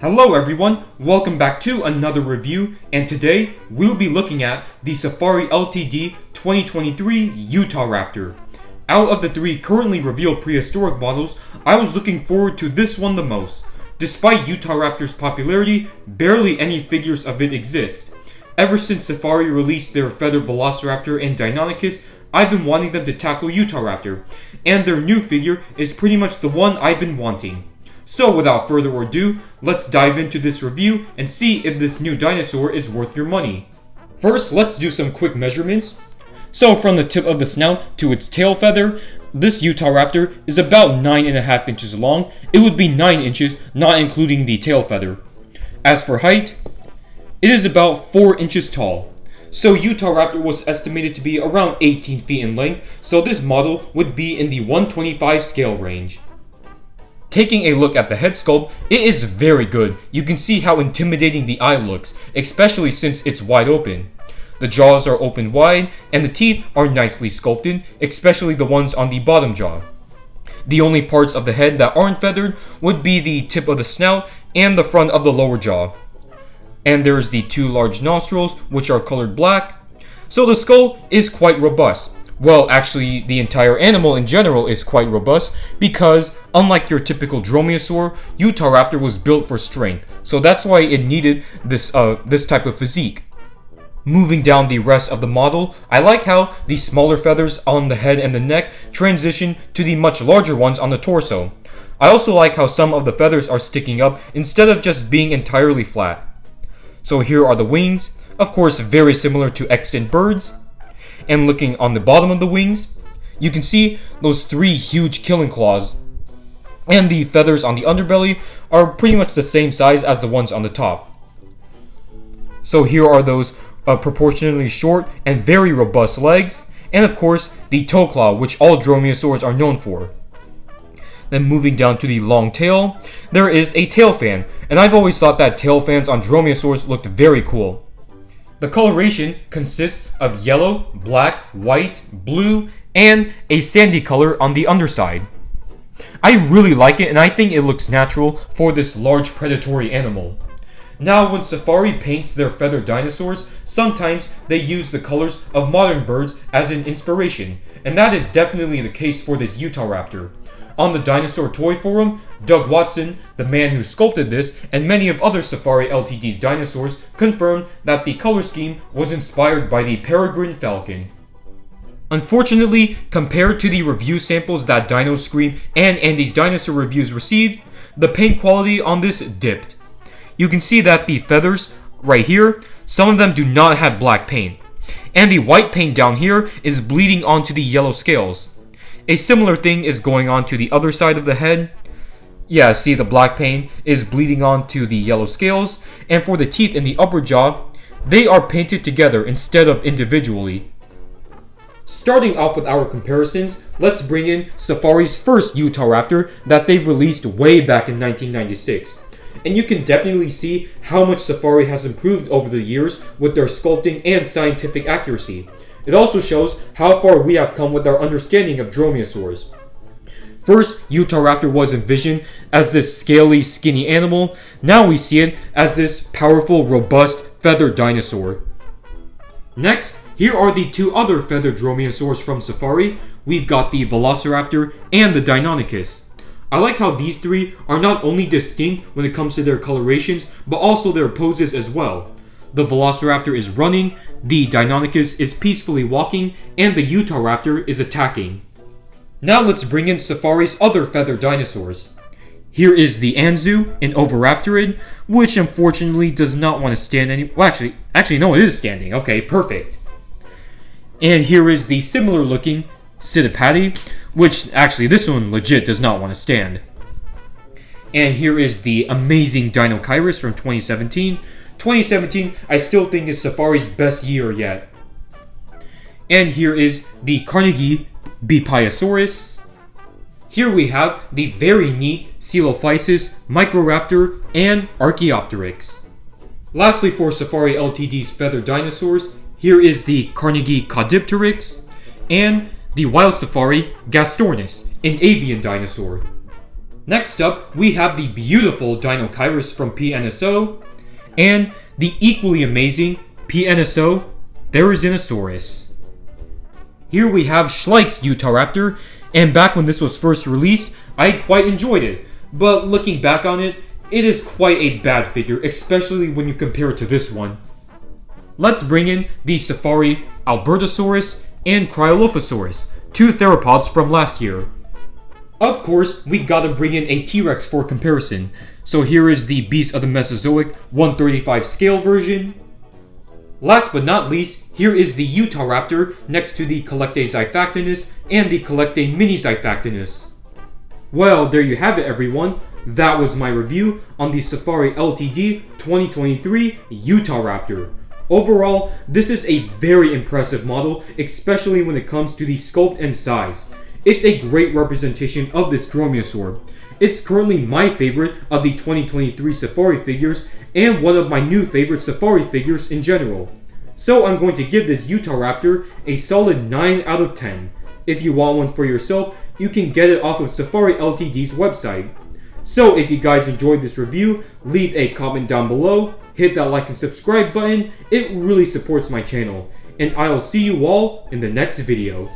Hello everyone, welcome back to another review, and today we'll be looking at the Safari Ltd 2023 Utahraptor. Out of the three currently revealed prehistoric models, I was looking forward to this one the most. Despite Utahraptor's popularity, barely any figures of it exist. Ever since Safari released their feathered Velociraptor and Deinonychus, I've been wanting them to tackle Utahraptor, and their new figure is pretty much the one I've been wanting. So without further ado, let's dive into this review and see if this new dinosaur is worth your money. First, let's do some quick measurements. So from the tip of the snout to its tail feather, this Utahraptor is about 9.5 inches long. It would be 9 inches, not including the tail feather. As for height, it is about 4 inches tall. So Utahraptor was estimated to be around 18 feet in length, so this model would be in the 125 scale range. Taking a look at the head sculpt, it is very good. You can see how intimidating the eye looks, especially since it's wide open. The jaws are open wide, and the teeth are nicely sculpted, especially the ones on the bottom jaw. The only parts of the head that aren't feathered would be the tip of the snout and the front of the lower jaw. And there's the two large nostrils, which are colored black. So the skull is quite robust. Well, actually, the entire animal in general is quite robust because, unlike your typical dromaeosaur, Utahraptor was built for strength, so that's why it needed this type of physique. Moving down the rest of the model, I like how the smaller feathers on the head and the neck transition to the much larger ones on the torso. I also like how some of the feathers are sticking up instead of just being entirely flat. So here are the wings, of course very similar to extant birds. And looking on the bottom of the wings, you can see those three huge killing claws. And the feathers on the underbelly are pretty much the same size as the ones on the top. So here are those proportionally short and very robust legs. And of course, the toe claw, which all dromaeosaurs are known for. Then moving down to the long tail, there is a tail fan. And I've always thought that tail fans on dromaeosaurs looked very cool. The coloration consists of yellow, black, white, blue, and a sandy color on the underside. I really like it, and I think it looks natural for this large predatory animal. Now, when Safari paints their feathered dinosaurs, sometimes they use the colors of modern birds as an inspiration, and that is definitely the case for this Utahraptor. On the Dinosaur Toy Forum, Doug Watson, the man who sculpted this, and many of other Safari Ltd's dinosaurs confirmed that the color scheme was inspired by the peregrine falcon. Unfortunately, compared to the review samples that Dino Scream and Andy's Dinosaur reviews received, the paint quality on this dipped. You can see that the feathers, right here, some of them do not have black paint. And the white paint down here is bleeding onto the yellow scales. A similar thing is going on to the other side of the head. Yeah, see, the black paint is bleeding onto the yellow scales, and for the teeth in the upper jaw, they are painted together instead of individually. Starting off with our comparisons, let's bring in Safari's first Utahraptor that they've released way back in 1996. And you can definitely see how much Safari has improved over the years with their sculpting and scientific accuracy. It also shows how far we have come with our understanding of dromaeosaurs. First, Utahraptor was envisioned as this scaly, skinny animal. Now we see it as this powerful, robust, feathered dinosaur. Next, here are the two other feathered dromaeosaurs from Safari. We've got the Velociraptor and the Deinonychus. I like how these three are not only distinct when it comes to their colorations, but also their poses as well. The Velociraptor is running, the Deinonychus is peacefully walking, and the Utahraptor is attacking. Now let's bring in Safari's other feathered dinosaurs. Here is the Anzu, an oviraptorid, which unfortunately does not want to stand well, actually no, it is standing. Okay, perfect. And here is the similar looking Psittipati, which actually this one legit does not want to stand. And here is the amazing Deinonychus from 2017. 2017, I still think is Safari's best year yet. And here is the Carnegie Bipiosaurus. Here we have the very neat Coelophysis, Microraptor, and Archaeopteryx. Lastly, for Safari Ltd's feathered dinosaurs, here is the Carnegie Caudipteryx and the Wild Safari Gastornis, an avian dinosaur. Next up, we have the beautiful Dinosaur from PNSO, and the equally amazing PNSO Therizinosaurus. Here we have Schleich's Utahraptor, and back when this was first released, I quite enjoyed it, but looking back on it, it is quite a bad figure, especially when you compare it to this one. Let's bring in the Safari Albertosaurus and Cryolophosaurus, two theropods from last year. Of course, we gotta bring in a T-Rex for comparison, so here is the Beast of the Mesozoic 135 scale version. Last but not least, here is the Utahraptor next to the Collectaxiphacinus and the Collecta Minixiphacinus. Well, there you have it everyone, that was my review on the Safari Ltd 2023 Utahraptor. Overall, this is a very impressive model, especially when it comes to the sculpt and size. It's a great representation of this dromaeosaur. It's currently my favorite of the 2023 Safari figures and one of my new favorite Safari figures in general. So I'm going to give this Utahraptor a solid 9 out of 10. If you want one for yourself, you can get it off of Safari Ltd's website. So if you guys enjoyed this review, leave a comment down below, hit that like and subscribe button, it really supports my channel. And I'll see you all in the next video.